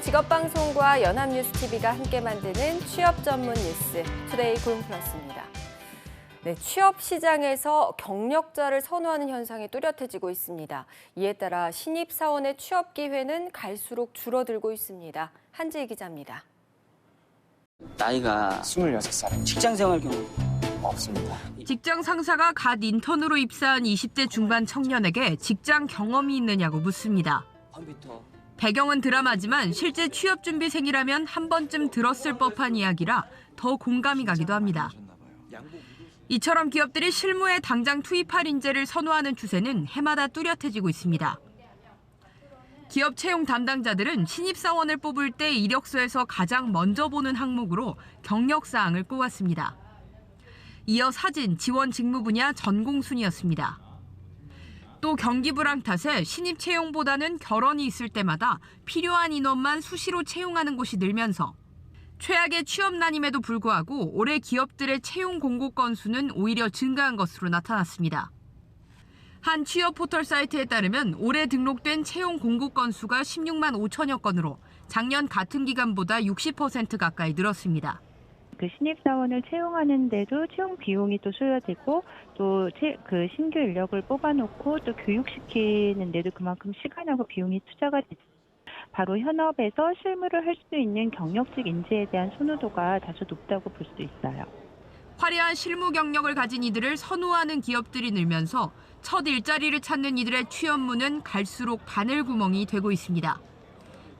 직업방송과 연합뉴스TV가 함께 만드는 취업 전문 뉴스 투데이 고용플러스입니다. 네, 취업 시장에서 경력자를 선호하는 현상이 뚜렷해지고 있습니다. 이에 따라 신입사원의 취업 기회는 갈수록 줄어들고 있습니다. 한지희 기자입니다. 나이가 26살. 직장생활 경우 없습니다. 직장 상사가 갓 인턴으로 입사한 20대 중반 청년에게 직장 경험이 있느냐고 묻습니다. 컴퓨터 배경은 드라마지만 실제 취업준비생이라면 한 번쯤 들었을 법한 이야기라 더 공감이 가기도 합니다. 이처럼 기업들이 실무에 당장 투입할 인재를 선호하는 추세는 해마다 뚜렷해지고 있습니다. 기업 채용 담당자들은 신입사원을 뽑을 때 이력서에서 가장 먼저 보는 항목으로 경력사항을 꼽았습니다. 이어 사진, 지원 직무 분야 전공 순이었습니다. 또 경기 불황 탓에 신입 채용보다는 결혼이 있을 때마다 필요한 인원만 수시로 채용하는 곳이 늘면서 최악의 취업난임에도 불구하고 올해 기업들의 채용 공고 건수는 오히려 증가한 것으로 나타났습니다. 한 취업 포털 사이트에 따르면 올해 등록된 채용 공고 건수가 16만 5천여 건으로 작년 같은 기간보다 60% 가까이 늘었습니다. 그 신입사원을 채용하는데도 채용 비용이 또 소요되고 또 그 신규 인력을 뽑아놓고 또 교육시키는데도 그만큼 시간하고 비용이 투자가 되죠. 바로 현업에서 실무를 할 수 있는 경력직 인재에 대한 선호도가 다소 높다고 볼 수 있어요. 화려한 실무 경력을 가진 이들을 선호하는 기업들이 늘면서 첫 일자리를 찾는 이들의 취업문은 갈수록 바늘구멍이 되고 있습니다.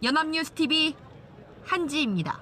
연합뉴스TV 한지희입니다.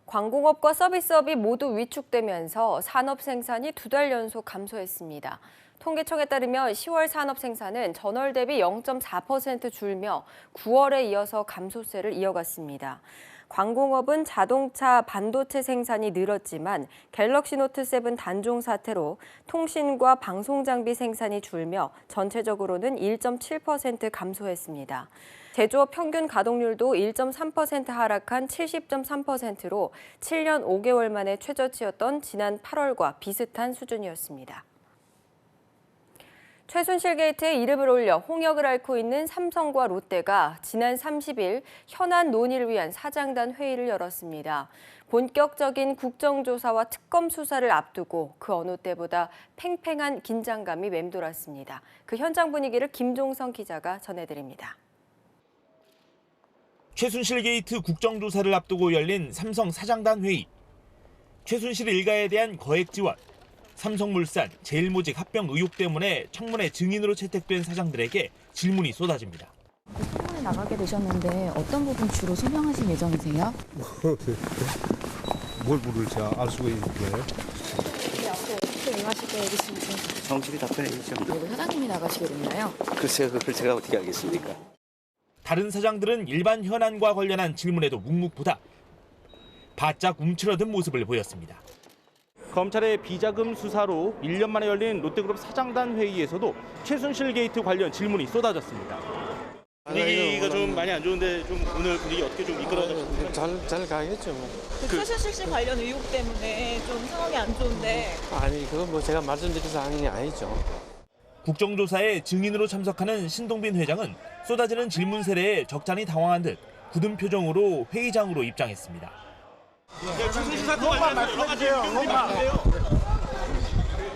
광공업과 서비스업이 모두 위축되면서 산업 생산이 2달 연속 감소했습니다. 통계청에 따르면 10월 산업 생산은 전월 대비 0.4% 줄며 9월에 이어서 감소세를 이어갔습니다. 광공업은 자동차, 반도체 생산이 늘었지만 갤럭시 노트 7 단종 사태로 통신과 방송 장비 생산이 줄며 전체적으로는 1.7% 감소했습니다. 제조업 평균 가동률도 1.3% 하락한 70.3%로 7년 5개월 만에 최저치였던 지난 8월과 비슷한 수준이었습니다. 최순실 게이트에 이름을 올려 홍역을 앓고 있는 삼성과 롯데가 지난 30일 현안 논의를 위한 사장단 회의를 열었습니다. 본격적인 국정조사와 특검 수사를 앞두고 그 어느 때보다 팽팽한 긴장감이 맴돌았습니다. 그 현장 분위기를 김종성 기자가 전해드립니다. 최순실 게이트 국정조사를 앞두고 열린 삼성 사장단 회의. 최순실 일가에 대한 거액 지원, 삼성물산, 제일모직 합병 의혹 때문에 청문회 증인으로 채택된 사장들에게 질문이 쏟아집니다. 청문회 나가게 되셨는데 어떤 부분 주로 소명하실 예정이세요? 뭘 물을지 알 수가 있나요? 앞으로 어떻게 임하실 계획이신지. 정식이 답변해주죠. 그리고 사장님이 나가시게 됐나요? 글쎄요, 그걸 제가 어떻게 알겠습니까? 다른 사장들은 일반 현안과 관련한 질문에도 묵묵부답. 바짝 움츠러든 모습을 보였습니다. 검찰의 비자금 수사로 1년 만에 열린 롯데그룹 사장단 회의에서도 최순실 게이트 관련 질문이 쏟아졌습니다. 분위기가 좀 많이 안 좋은데 좀 오늘 분위기 어떻게 좀 이끌어가시나요? 잘 가겠죠. 뭐. 최순실 씨 관련 의혹 때문에 좀 상황이 안 좋은데. 아니 그건 뭐 제가 말씀드릴 사항이 아니죠. 국정조사에 증인으로 참석하는 신동빈 회장은 쏟아지는 질문 세례에 적잖이 당황한 듯 굳은 표정으로 회의장으로 입장했습니다. 최순실 사건 관련해서 여러 가지 의혹이 많은데요.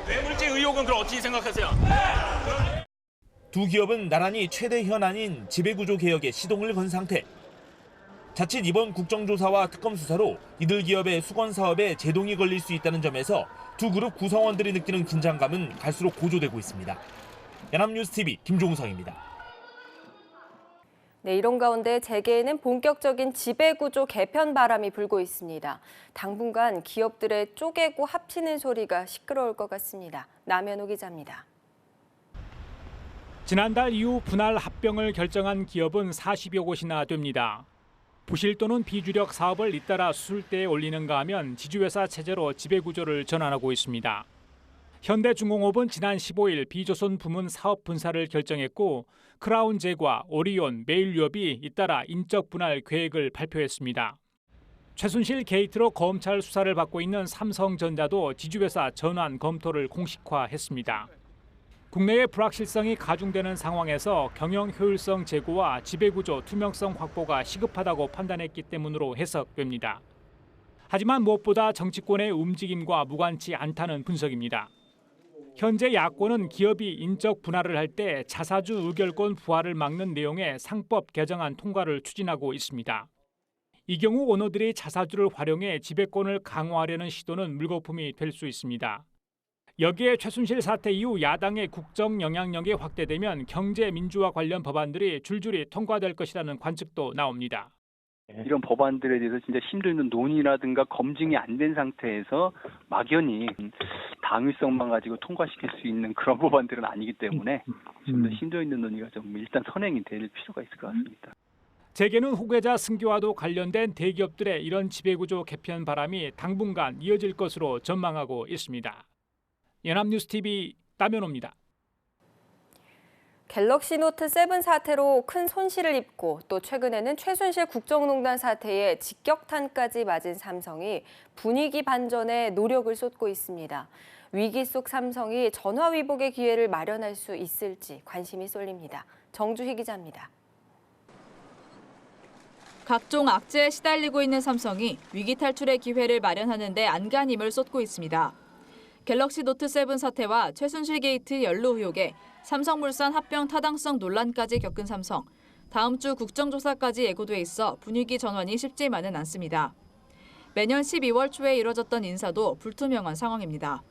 뇌물죄 의혹은 그럼 어떻게 생각하세요? 두 기업은 나란히 최대 현안인 지배구조 개혁에 시동을 건 상태. 자칫 이번 국정조사와 특검 수사로 이들 기업의 수건 사업에 제동이 걸릴 수 있다는 점에서 두 그룹 구성원들이 느끼는 긴장감은 갈수록 고조되고 있습니다. 연합뉴스TV 김종성입니다. 네, 이런 가운데 재계에는 본격적인 지배구조 개편 바람이 불고 있습니다. 당분간 기업들의 쪼개고 합치는 소리가 시끄러울 것 같습니다. 남현우 기자입니다. 지난달 이후 분할 합병을 결정한 기업은 40여 곳이나 됩니다. 부실 또는 비주력 사업을 잇따라 수술대에 올리는가 하면 지주회사 체제로 지배구조를 전환하고 있습니다. 현대중공업은 지난 15일 비조선 부문 사업 분사를 결정했고 크라운제과, 오리온, 메일유업이 잇따라 인적 분할 계획을 발표했습니다. 최순실 게이트로 검찰 수사를 받고 있는 삼성전자도 지주회사 전환 검토를 공식화했습니다. 국내의 불확실성이 가중되는 상황에서 경영 효율성 제고와 지배구조 투명성 확보가 시급하다고 판단했기 때문으로 해석됩니다. 하지만 무엇보다 정치권의 움직임과 무관치 않다는 분석입니다. 현재 야권은 기업이 인적 분할을 할 때 자사주 의결권 부활을 막는 내용의 상법 개정안 통과를 추진하고 있습니다. 이 경우 오너들이 자사주를 활용해 지배권을 강화하려는 시도는 물거품이 될 수 있습니다. 여기에 최순실 사태 이후 야당의 국정 영향력이 확대되면 경제 민주화 관련 법안들이 줄줄이 통과될 것이라는 관측도 나옵니다. 이런 법안들에 대해서 진짜 심도 있는 논의라든가 검증이 안 된 상태에서 막연히 당위성만 가지고 통과시킬 수 있는 그런 법안들은 아니기 때문에 좀 더 심도 있는 논의가 좀 일단 선행이 될 필요가 있을 것 같습니다. 재계는 후계자 승계와도 관련된 대기업들의 이런 지배구조 개편 바람이 당분간 이어질 것으로 전망하고 있습니다. 연합뉴스TV 남현호입니다. 갤럭시 노트 7 사태로 큰 손실을 입고 또 최근에는 최순실 국정농단 사태에 직격탄까지 맞은 삼성이 분위기 반전에 노력을 쏟고 있습니다. 위기 속 삼성이 전화위복의 기회를 마련할 수 있을지 관심이 쏠립니다. 정주희 기자입니다. 각종 악재에 시달리고 있는 삼성이 위기 탈출의 기회를 마련하는 데 안간힘을 쏟고 있습니다. 갤럭시 노트 7 사태와 최순실 게이트 연루 의혹에 삼성물산 합병 타당성 논란까지 겪은 삼성. 다음 주 국정조사까지 예고돼 있어 분위기 전환이 쉽지만은 않습니다. 매년 12월 초에 이뤄졌던 인사도 불투명한 상황입니다.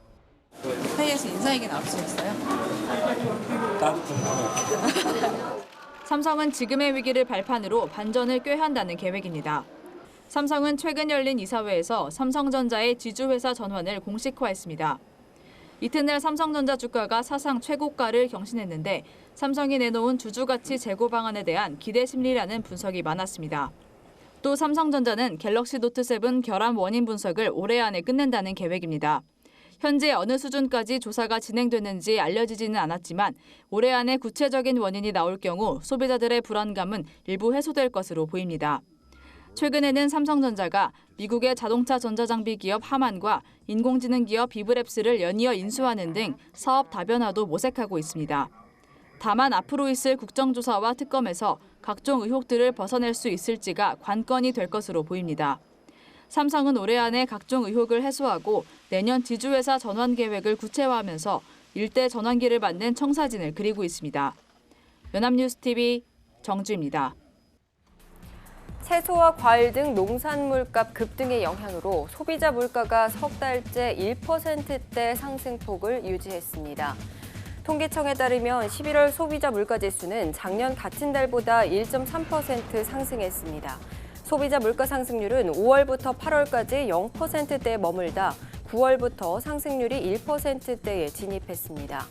회의에서 인사얘기 나왔어요? 삼성은 지금의 위기를 발판으로 반전을 꾀한다는 계획입니다. 삼성은 최근 열린 이사회에서 삼성전자의 지주회사 전환을 공식화했습니다. 이튿날 삼성전자 주가가 사상 최고가를 경신했는데 삼성이 내놓은 주주가치 제고 방안에 대한 기대 심리라는 분석이 많았습니다. 또 삼성전자는 갤럭시 노트 7 결함 원인 분석을 올해 안에 끝낸다는 계획입니다. 현재 어느 수준까지 조사가 진행됐는지 알려지지는 않았지만 올해 안에 구체적인 원인이 나올 경우 소비자들의 불안감은 일부 해소될 것으로 보입니다. 최근에는 삼성전자가 미국의 자동차 전자장비 기업 하만과 인공지능 기업 비브랩스를 연이어 인수하는 등 사업 다변화도 모색하고 있습니다. 다만 앞으로 있을 국정조사와 특검에서 각종 의혹들을 벗어낼 수 있을지가 관건이 될 것으로 보입니다. 삼성은 올해 안에 각종 의혹을 해소하고 내년 지주회사 전환 계획을 구체화하면서 일대 전환기를 맞는 청사진을 그리고 있습니다. 연합뉴스TV 정주입니다. 채소와 과일 등 농산물값 급등의 영향으로 소비자 물가가 석 달째 1%대 상승폭을 유지했습니다. 통계청에 따르면 11월 소비자 물가지수는 작년 같은 달보다 1.3% 상승했습니다. 소비자 물가 상승률은 5월부터 8월까지 0%대에 머물다 9월부터 상승률이 1%대에 진입했습니다.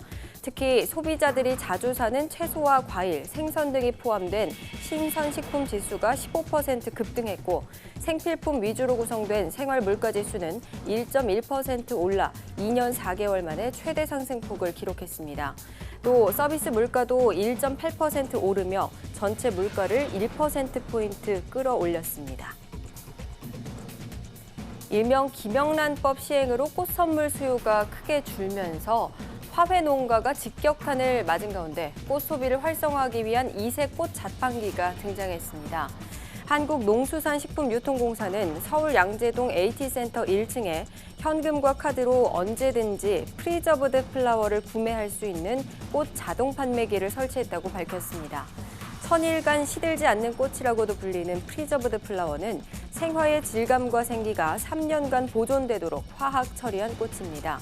특히 소비자들이 자주 사는 채소와 과일, 생선 등이 포함된 신선식품 지수가 15% 급등했고 생필품 위주로 구성된 생활물가지수는 1.1% 올라 2년 4개월 만에 최대 상승폭을 기록했습니다. 또 서비스 물가도 1.8% 오르며 전체 물가를 1%포인트 끌어올렸습니다. 일명 김영란법 시행으로 꽃 선물 수요가 크게 줄면서 화훼 농가가 직격탄을 맞은 가운데 꽃 소비를 활성화하기 위한 이색 꽃 자판기가 등장했습니다. 한국농수산식품유통공사는 서울 양재동 AT센터 1층에 현금과 카드로 언제든지 프리저브드 플라워를 구매할 수 있는 꽃 자동 판매기를 설치했다고 밝혔습니다. 천일간 시들지 않는 꽃이라고도 불리는 프리저브드 플라워는 생화의 질감과 생기가 3년간 보존되도록 화학 처리한 꽃입니다.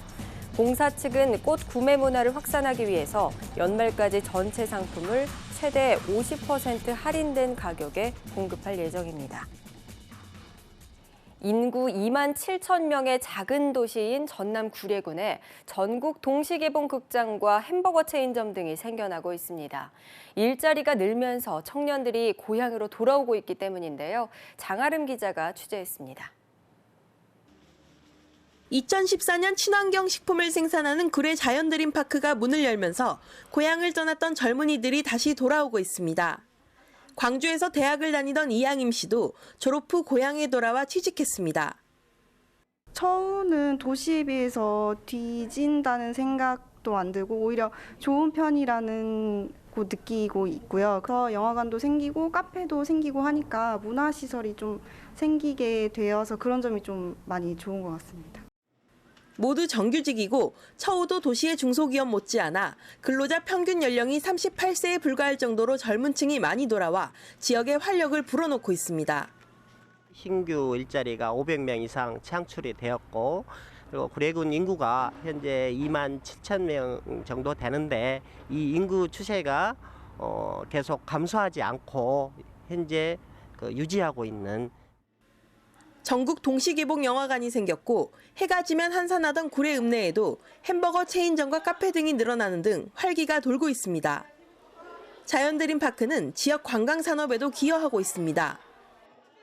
공사 측은 꽃 구매 문화를 확산하기 위해서 연말까지 전체 상품을 최대 50% 할인된 가격에 공급할 예정입니다. 인구 2만 7천 명의 작은 도시인 전남 구례군에 전국 동시개봉 극장과 햄버거 체인점 등이 생겨나고 있습니다. 일자리가 늘면서 청년들이 고향으로 돌아오고 있기 때문인데요. 장아름 기자가 취재했습니다. 2014년 친환경 식품을 생산하는 구례 자연드림파크가 문을 열면서 고향을 떠났던 젊은이들이 다시 돌아오고 있습니다. 광주에서 대학을 다니던 이양임 씨도 졸업 후 고향에 돌아와 취직했습니다. 처우는 도시에 비해서 뒤진다는 생각 생각도 안 들고 오히려 좋은 편이라는 고 느끼고 있고요. 그래서 영화관도 생기고 카페도 생기고 하니까 문화시설이 좀 생기게 되어서 그런 점이 좀 많이 좋은 것 같습니다. 모두 정규직이고 처우도 도시의 중소기업 못지않아 근로자 평균 연령이 38세에 불과할 정도로 젊은 층이 많이 돌아와 지역의 활력을 불어넣고 있습니다. 신규 일자리가 500명 이상 창출이 되었고 그리고 구례군 인구가 현재 2만 7천 명 정도 되는데 이 인구 추세가 계속 감소하지 않고 현재 유지하고 있는 전국 동시개봉 영화관이 생겼고 해가 지면 한산하던 구례 읍내에도 햄버거 체인점과 카페 등이 늘어나는 등 활기가 돌고 있습니다. 자연드림파크는 지역 관광산업에도 기여하고 있습니다.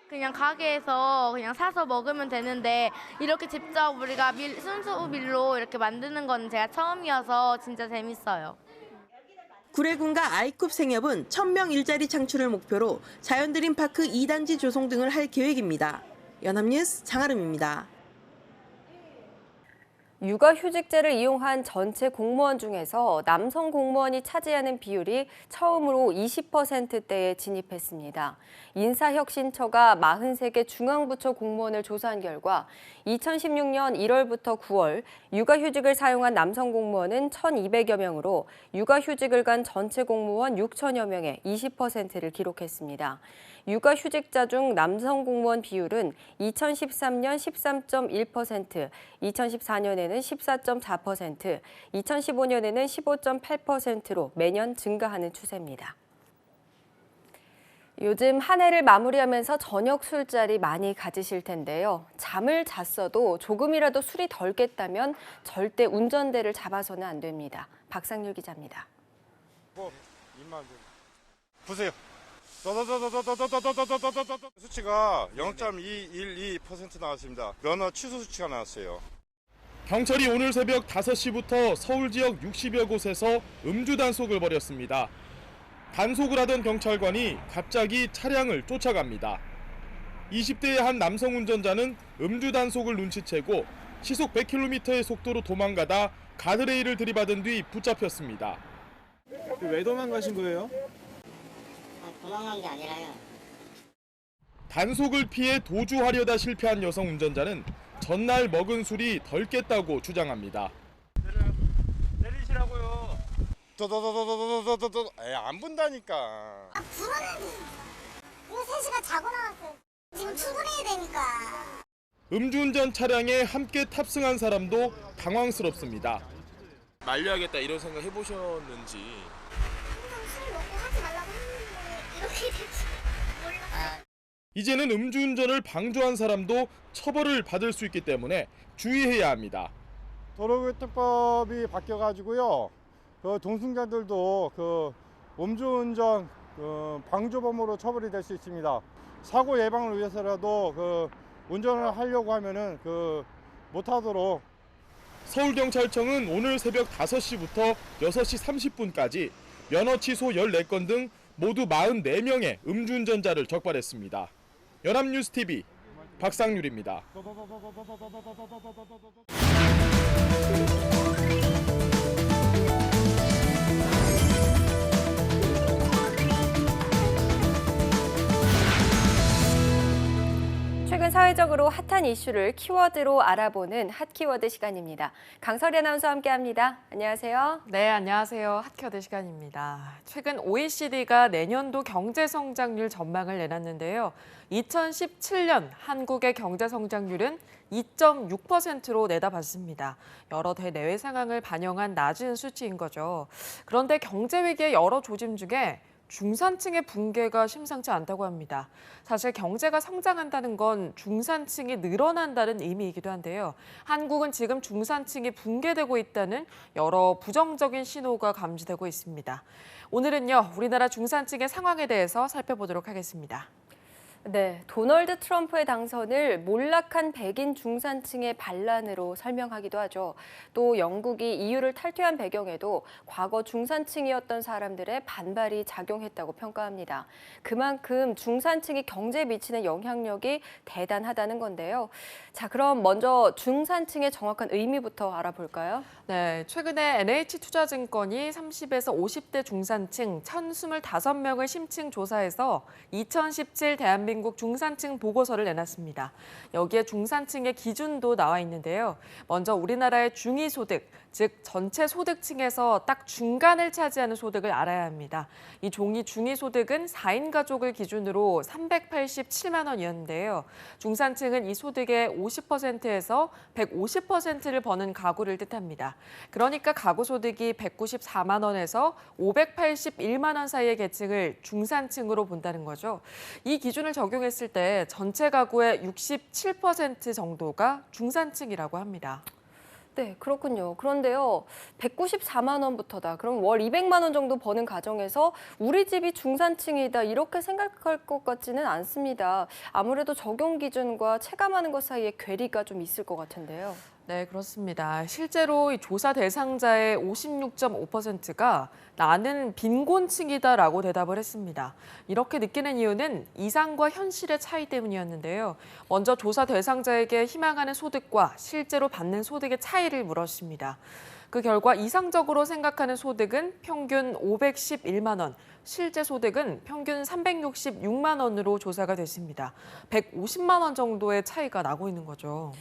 그냥 가게에서 그냥 사서 먹으면 되는데 이렇게 직접 우리가 순수 밀로 이렇게 만드는 건 제가 처음이어서 진짜 재밌어요. 구례군과 아이쿱 생협은 1000명 일자리 창출을 목표로 자연드림파크 2단지 조성 등을 할 계획입니다. 연합뉴스 장아름입니다. 육아휴직제를 이용한 전체 공무원 중에서 남성 공무원이 차지하는 비율이 처음으로 20%대에 진입했습니다. 인사혁신처가 43개 중앙부처 공무원을 조사한 결과 2016년 1월부터 9월 육아휴직을 사용한 남성 공무원은 1,200여 명으로 육아휴직을 간 전체 공무원 6천여 명의 20%를 기록했습니다. 육아휴직자 중 남성 공무원 비율은 2013년 13.1%, 2014년에는 14.4%, 2015년에는 15.8%로 매년 증가하는 추세입니다. 요즘 한 해를 마무리하면서 저녁 술자리 많이 가지실 텐데요. 잠을 잤어도 조금이라도 술이 덜 깼다면 절대 운전대를 잡아서는 안 됩니다. 박상률 기자입니다. 보세요. 수치가 0.212% 나왔습니다. 면허 취소 수치가 나왔어요. 경찰이 오늘 새벽 5시부터 서울 지역 60여 곳에서 음주 단속을 벌였습니다. 단속을 하던 경찰관이 갑자기 차량을 쫓아갑니다. 20대의 한 남성 운전자는 음주 단속을 눈치채고 시속 100km의 속도로 도망가다 가드레일을 들이받은 뒤 붙잡혔습니다. 왜 도망가신 거예요? 도망간 게 아니라요. 단속을 피해 도주하려다 실패한 여성 운전자는 전날 먹은 술이 덜 깼다고 주장합니다. 내리시라고요. 안 분다니까. 불안해. 이거 3시간 자고 나왔어요. 지금 출근해야 되니까. 음주운전 차량에 함께 탑승한 사람도 당황스럽습니다. 말려야겠다 이런 생각 해보셨는지. 술 먹고 하지 말라고 했는데 이렇게 될지 몰랐어요. 이제는 음주운전을 방조한 사람도 처벌을 받을 수 있기 때문에 주의해야 합니다. 도로교통법이 바뀌어가지고요. 그 동승자들도 그 음주운전 방조범으로 처벌이 될 수 있습니다. 사고 예방을 위해서라도 그 운전을 하려고 하면은 못하도록. 서울경찰청은 오늘 새벽 5시부터 6시 30분까지 면허 취소 14건 등 모두 44명의 음주운전자를 적발했습니다. 연합뉴스TV 박상률입니다. 최근 사회적으로 핫한 이슈를 키워드로 알아보는 핫키워드 시간입니다. 강설희 아나운서와 함께합니다. 안녕하세요. 네, 안녕하세요. 핫키워드 시간입니다. 최근 OECD가 내년도 경제성장률 전망을 내놨는데요. 2017년 한국의 경제성장률은 2.6%로 내다봤습니다. 여러 대내외 상황을 반영한 낮은 수치인 거죠. 그런데 경제 위기의 여러 조짐 중에 중산층의 붕괴가 심상치 않다고 합니다. 사실 경제가 성장한다는 건 중산층이 늘어난다는 의미이기도 한데요. 한국은 지금 중산층이 붕괴되고 있다는 여러 부정적인 신호가 감지되고 있습니다. 오늘은요, 우리나라 중산층의 상황에 대해서 살펴보도록 하겠습니다. 네, 도널드 트럼프의 당선을 몰락한 백인 중산층의 반란으로 설명하기도 하죠. 또 영국이 EU를 탈퇴한 배경에도 과거 중산층이었던 사람들의 반발이 작용했다고 평가합니다. 그만큼 중산층이 경제에 미치는 영향력이 대단하다는 건데요. 자, 그럼 먼저 중산층의 정확한 의미부터 알아볼까요? 네, 최근에 NH투자증권이 30에서 50대 중산층 1,025명을 심층 조사해서 2017 대한민국 중산층 보고서를 내놨습니다. 여기에 중산층의 기준도 나와 있는데요. 먼저 우리나라의 중위소득, 즉 전체 소득층에서 딱 중간을 차지하는 소득을 알아야 합니다. 이 중위소득은 4인 가족을 기준으로 387만 원이었는데요. 중산층은 이 소득의 50%에서 150%를 버는 가구를 뜻합니다. 그러니까 가구 소득이 194만 원에서 581만 원 사이의 계층을 중산층으로 본다는 거죠. 이 기준을 적용했을 때 전체 가구의 67% 정도가 중산층이라고 합니다. 네, 그렇군요. 그런데요, 194만 원부터다. 그럼 월 200만 원 정도 버는 가정에서 우리 집이 중산층이다 이렇게 생각할 것 같지는 않습니다. 아무래도 적용 기준과 체감하는 것 사이에 괴리가 좀 있을 것 같은데요. 네, 그렇습니다. 실제로 이 조사 대상자의 56.5%가 나는 빈곤층이다라고 대답을 했습니다. 이렇게 느끼는 이유는 이상과 현실의 차이 때문이었는데요. 먼저 조사 대상자에게 희망하는 소득과 실제로 받는 소득의 차이를 물었습니다. 그 결과 이상적으로 생각하는 소득은 평균 511만 원, 실제 소득은 평균 366만 원으로 조사가 됐습니다. 150만 원 정도의 차이가 나고 있는 거죠.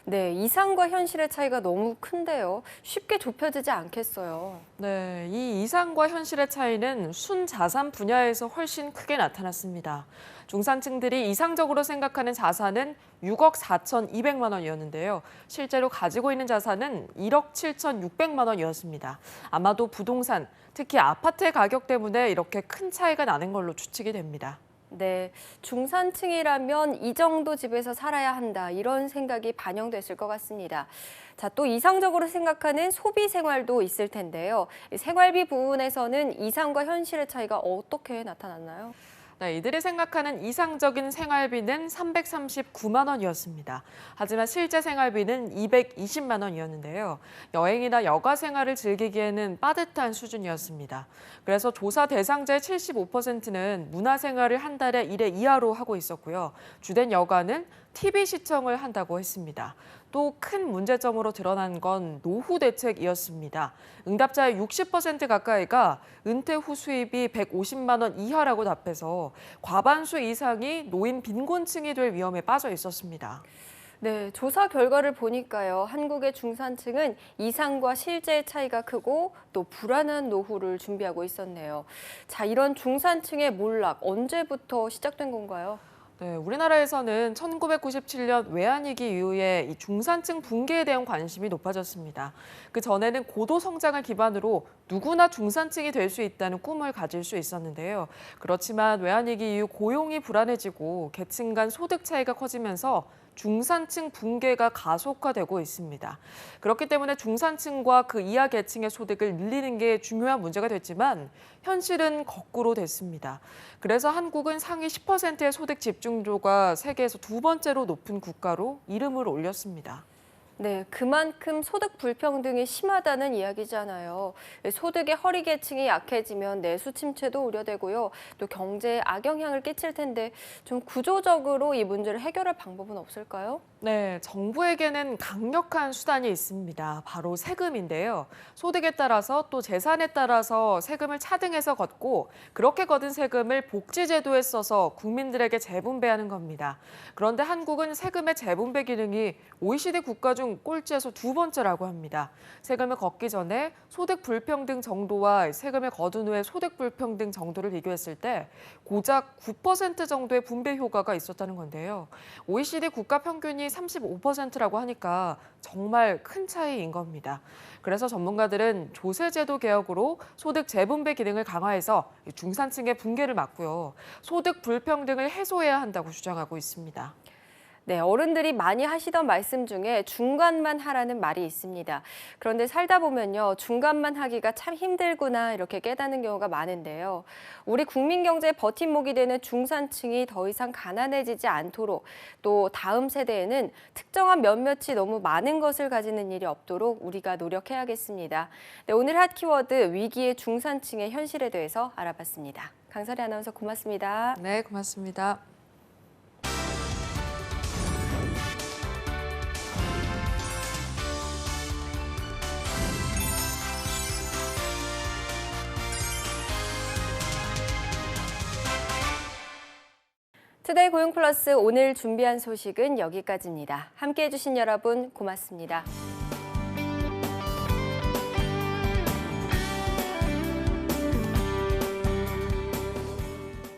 네, 이상과 현실의 차이가 너무 큰데요. 쉽게 좁혀지지 않겠어요. 네, 이 이상과 현실의 차이는 순자산 분야에서 훨씬 크게 나타났습니다. 중산층들이 이상적으로 생각하는 자산은 6억 4,200만 원이었는데요. 실제로 가지고 있는 자산은 1억 7,600만 원이었습니다. 아마도 부동산, 특히 아파트의 가격 때문에 이렇게 큰 차이가 나는 걸로 추측이 됩니다. 네, 중산층이라면 이 정도 집에서 살아야 한다 이런 생각이 반영됐을 것 같습니다. 자, 또 이상적으로 생각하는 소비 생활도 있을 텐데요. 생활비 부분에서는 이상과 현실의 차이가 어떻게 나타났나요? 네, 이들이 생각하는 이상적인 생활비는 339만 원이었습니다. 하지만 실제 생활비는 220만 원이었는데요. 여행이나 여가 생활을 즐기기에는 빠듯한 수준이었습니다. 그래서 조사 대상자의 75%는 문화생활을 한 달에 1회 이하로 하고 있었고요. 주된 여가는 TV 시청을 한다고 했습니다. 또 큰 문제점으로 드러난 건 노후 대책이었습니다. 응답자의 60% 가까이가 은퇴 후 수입이 150만 원 이하라고 답해서 과반수 이상이 노인 빈곤층이 될 위험에 빠져 있었습니다. 네, 조사 결과를 보니까요. 한국의 중산층은 이상과 실제의 차이가 크고 또 불안한 노후를 준비하고 있었네요. 자, 이런 중산층의 몰락 언제부터 시작된 건가요? 네, 우리나라에서는 1997년 외환위기 이후에 이 중산층 붕괴에 대한 관심이 높아졌습니다. 그 전에는 고도 성장을 기반으로 누구나 중산층이 될 수 있다는 꿈을 가질 수 있었는데요. 그렇지만 외환위기 이후 고용이 불안해지고 계층 간 소득 차이가 커지면서 중산층 붕괴가 가속화되고 있습니다. 그렇기 때문에 중산층과 그 이하 계층의 소득을 늘리는 게 중요한 문제가 됐지만 현실은 거꾸로 됐습니다. 그래서 한국은 상위 10%의 소득 집중도가 세계에서 두 번째로 높은 국가로 이름을 올렸습니다. 네, 그만큼 소득 불평등이 심하다는 이야기잖아요. 소득의 허리 계층이 약해지면 내수 침체도 우려되고요. 또 경제에 악영향을 끼칠 텐데 좀 구조적으로 이 문제를 해결할 방법은 없을까요? 네, 정부에게는 강력한 수단이 있습니다. 바로 세금인데요. 소득에 따라서 또 재산에 따라서 세금을 차등해서 걷고 그렇게 거둔 세금을 복지제도에 써서 국민들에게 재분배하는 겁니다. 그런데 한국은 세금의 재분배 기능이 OECD 국가 중 꼴찌에서 두 번째라고 합니다. 세금을 걷기 전에 소득 불평등 정도와 세금을 거둔 후에 소득 불평등 정도를 비교했을 때 고작 9% 정도의 분배 효과가 있었다는 건데요. OECD 국가 평균이 35%라고 하니까 정말 큰 차이인 겁니다. 그래서 전문가들은 조세제도 개혁으로 소득 재분배 기능을 강화해서 중산층의 붕괴를 막고요. 소득 불평등을 해소해야 한다고 주장하고 있습니다. 네, 어른들이 많이 하시던 말씀 중에 중간만 하라는 말이 있습니다. 그런데 살다 보면요, 중간만 하기가 참 힘들구나 이렇게 깨닫는 경우가 많은데요. 우리 국민 경제의 버팀목이 되는 중산층이 더 이상 가난해지지 않도록 또 다음 세대에는 특정한 몇몇이 너무 많은 것을 가지는 일이 없도록 우리가 노력해야겠습니다. 네, 오늘 핫 키워드 위기의 중산층의 현실에 대해서 알아봤습니다. 강설희 아나운서 고맙습니다. 네, 고맙습니다. 투데이 고용 플러스 오늘 준비한 소식은 여기까지입니다. 함께해 주신 여러분 고맙습니다.